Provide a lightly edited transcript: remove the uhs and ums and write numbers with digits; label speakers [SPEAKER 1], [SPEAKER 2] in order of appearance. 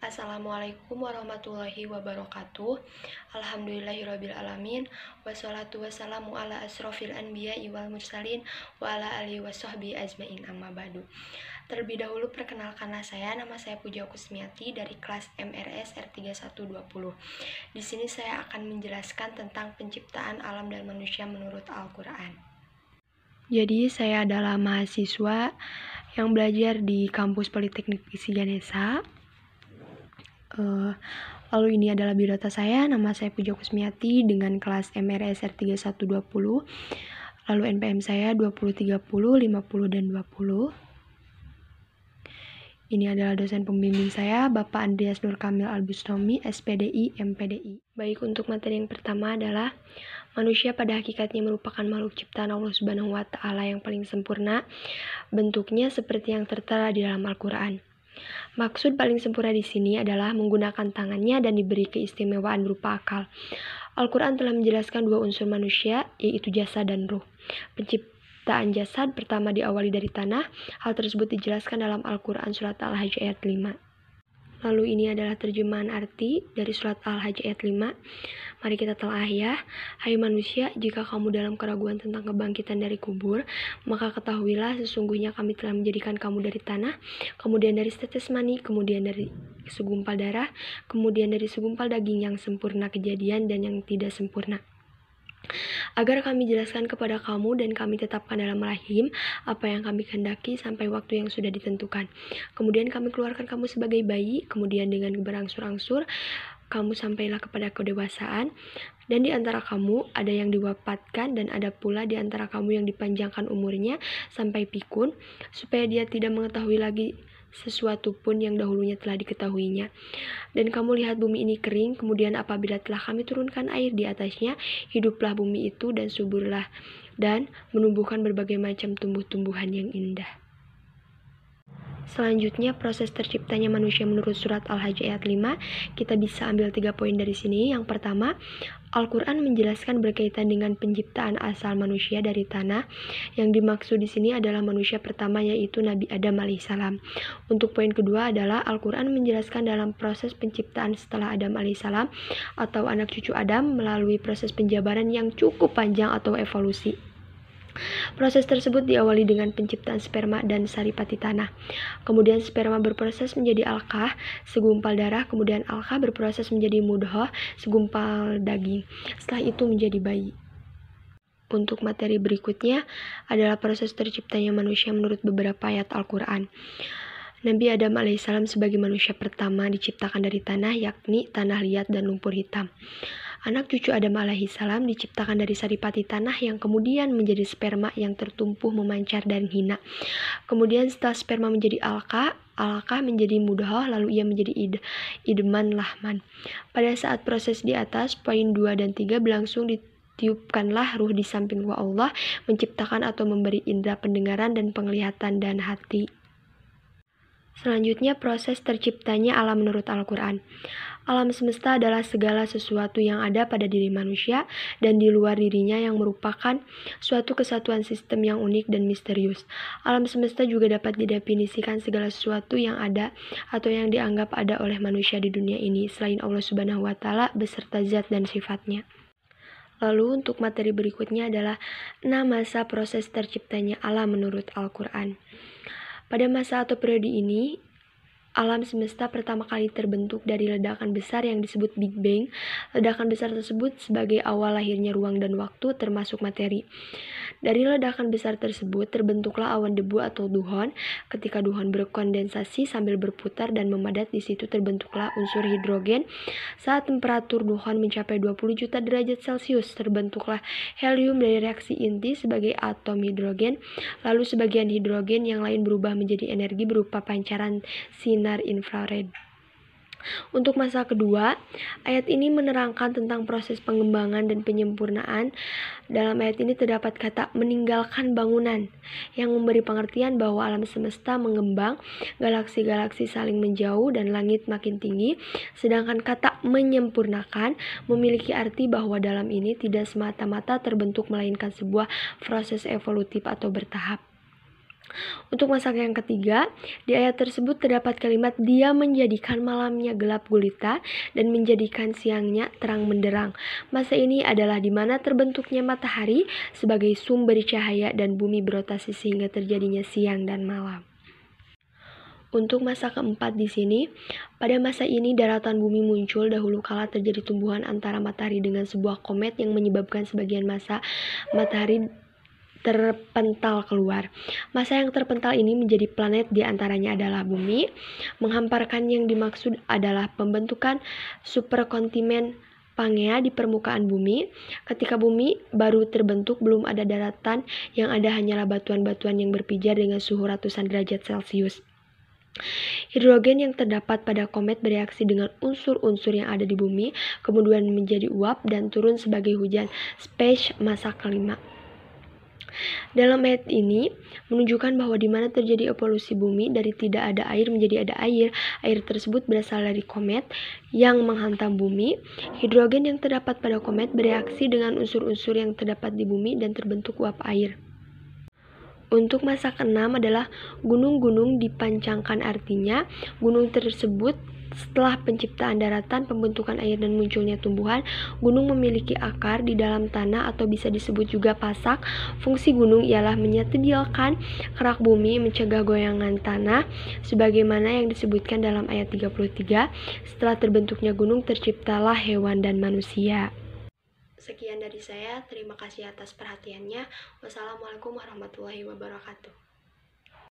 [SPEAKER 1] Assalamualaikum warahmatullahi wabarakatuh. Alhamdulillahirrabbilalamin. Wassalatu wassalamu ala asrofil anbiya'i wal mursalin wa ala alihi wassohbi ajmain amma ba'du. Terlebih dahulu perkenalkanlah nama saya Puja Kusmiati dari kelas MRS R3120. Di sini saya akan menjelaskan tentang penciptaan alam dan manusia menurut Al-Quran. Jadi saya adalah mahasiswa yang belajar di kampus Politeknik Isi Ganesha. Lalu ini adalah biodata saya, nama saya Puja Kusmiati dengan kelas MRS R3120. Lalu NPM saya 2030, 50 dan 20. Ini adalah dosen pembimbing saya, Bapak Andreas Nur Kamil Albustami, SPDI, MPDI. Baik, untuk materi yang pertama adalah manusia pada hakikatnya merupakan makhluk ciptaan Allah Subhanahu wa Ta'ala yang paling sempurna. Bentuknya seperti yang tertera di dalam Al-Quran. Maksud paling sempurna di sini adalah menggunakan tangannya dan diberi keistimewaan berupa akal. Al-Quran telah menjelaskan dua unsur manusia, yaitu jasad dan ruh. Penciptaan jasad pertama diawali dari tanah. Hal tersebut dijelaskan dalam Al-Quran surat Al-Hajj ayat 5. Lalu ini adalah terjemahan arti dari surat Al-Hajj ayat 5. Mari kita telah ya. Hai manusia, jika kamu dalam keraguan tentang kebangkitan dari kubur, maka ketahuilah sesungguhnya kami telah menjadikan kamu dari tanah, kemudian dari setetes mani, kemudian dari segumpal darah, kemudian dari segumpal daging yang sempurna kejadian dan yang tidak sempurna, agar kami jelaskan kepada kamu dan kami tetapkan dalam rahim apa yang kami kehendaki sampai waktu yang sudah ditentukan. Kemudian kami keluarkan kamu sebagai bayi, kemudian dengan berangsur-angsur kamu sampailah kepada kedewasaan, dan di antara kamu ada yang diwafatkan dan ada pula di antara kamu yang dipanjangkan umurnya sampai pikun, supaya dia tidak mengetahui lagi sesuatu pun yang dahulunya telah diketahuinya. Dan kamu lihat bumi ini kering, kemudian apabila telah kami turunkan air di atasnya, hiduplah bumi itu dan suburlah dan menumbuhkan berbagai macam tumbuh-tumbuhan yang indah. Selanjutnya, proses terciptanya manusia menurut surat Al-Hajj ayat 5, kita bisa ambil 3 poin dari sini. Yang pertama, Al-Quran menjelaskan berkaitan dengan penciptaan asal manusia dari tanah. Yang dimaksud di sini adalah manusia pertama, yaitu Nabi Adam alaihissalam. Untuk poin kedua adalah Al-Quran menjelaskan dalam proses penciptaan setelah Adam alaihissalam atau anak cucu Adam melalui proses penjabaran yang cukup panjang atau evolusi. Proses tersebut diawali dengan penciptaan sperma dan saripati tanah. Kemudian sperma berproses menjadi alqah, segumpal darah. Kemudian alqah berproses menjadi mudghah, segumpal daging. Setelah itu menjadi bayi. Untuk materi berikutnya adalah proses terciptanya manusia menurut beberapa ayat Al-Quran. Nabi Adam alaihissalam sebagai manusia pertama diciptakan dari tanah, yakni tanah liat dan lumpur hitam. Anak cucu Adam alaihissalam diciptakan dari saripati tanah yang kemudian menjadi sperma yang tertumpuh memancar dan hina. Kemudian setelah sperma menjadi alqah menjadi mudghah, lalu ia menjadi idman lahman. Pada saat proses di atas, poin 2 dan 3 berlangsung ditiupkanlah ruh di samping ruh Allah, menciptakan atau memberi indera pendengaran dan penglihatan dan hati. Selanjutnya, proses terciptanya alam menurut Al-Quran. Alam semesta adalah segala sesuatu yang ada pada diri manusia dan di luar dirinya yang merupakan suatu kesatuan sistem yang unik dan misterius. Alam semesta juga dapat didefinisikan segala sesuatu yang ada atau yang dianggap ada oleh manusia di dunia ini selain Allah Subhanahu wa Ta'ala beserta zat dan sifatnya. Lalu untuk materi berikutnya adalah 6 masa proses terciptanya alam menurut Al-Quran. Pada masa atau periode ini, alam semesta pertama kali terbentuk dari ledakan besar yang disebut Big Bang. Ledakan besar tersebut sebagai awal lahirnya ruang dan waktu termasuk materi. Dari ledakan besar tersebut terbentuklah awan debu atau duhon. Ketika duhon berkondensasi sambil berputar dan memadat, di situ terbentuklah unsur hidrogen. Saat temperatur duhon mencapai 20 juta derajat Celcius, terbentuklah helium dari reaksi inti sebagai atom hidrogen. Lalu sebagian hidrogen yang lain berubah menjadi energi berupa pancaran sinar infrared. Untuk masa kedua, ayat ini menerangkan tentang proses pengembangan dan penyempurnaan. Dalam ayat ini terdapat kata meninggalkan bangunan yang memberi pengertian bahwa alam semesta mengembang, galaksi-galaksi saling menjauh dan langit makin tinggi. Sedangkan kata menyempurnakan memiliki arti bahwa dalam ini tidak semata-mata terbentuk melainkan sebuah proses evolutif atau bertahap. Untuk masa yang ketiga, di ayat tersebut terdapat kalimat dia menjadikan malamnya gelap gulita dan menjadikan siangnya terang benderang. Masa ini adalah di mana terbentuknya matahari sebagai sumber cahaya dan bumi berotasi sehingga terjadinya siang dan malam. Untuk masa keempat di sini, pada masa ini daratan bumi muncul dahulu kala terjadi tumbuhan antara matahari dengan sebuah komet yang menyebabkan sebagian masa matahari terpental keluar. Masa yang terpental ini menjadi planet, di antaranya adalah bumi. Menghamparkan yang dimaksud adalah pembentukan superkontinent Pangea di permukaan bumi. Ketika bumi baru terbentuk, belum ada daratan, yang ada hanyalah batuan-batuan yang berpijar dengan suhu ratusan derajat Celcius. Hidrogen yang terdapat pada komet bereaksi dengan unsur-unsur yang ada di bumi, kemudian menjadi uap dan turun sebagai hujan space masa kelima. Dalam ayat ini menunjukkan bahwa di mana terjadi evolusi bumi dari tidak ada air menjadi ada air. Air tersebut berasal dari komet yang menghantam bumi. Hidrogen yang terdapat pada komet bereaksi dengan unsur-unsur yang terdapat di bumi dan terbentuk uap air. Untuk masa keenam adalah gunung-gunung dipancangkan, artinya gunung tersebut setelah penciptaan daratan, pembentukan air dan munculnya tumbuhan, gunung memiliki akar di dalam tanah atau bisa disebut juga pasak. Fungsi gunung ialah menyediakan kerak bumi, mencegah goyangan tanah, sebagaimana yang disebutkan dalam ayat 33. Setelah terbentuknya gunung, terciptalah hewan dan manusia. Sekian dari saya, terima kasih atas perhatiannya. Wassalamualaikum warahmatullahi wabarakatuh.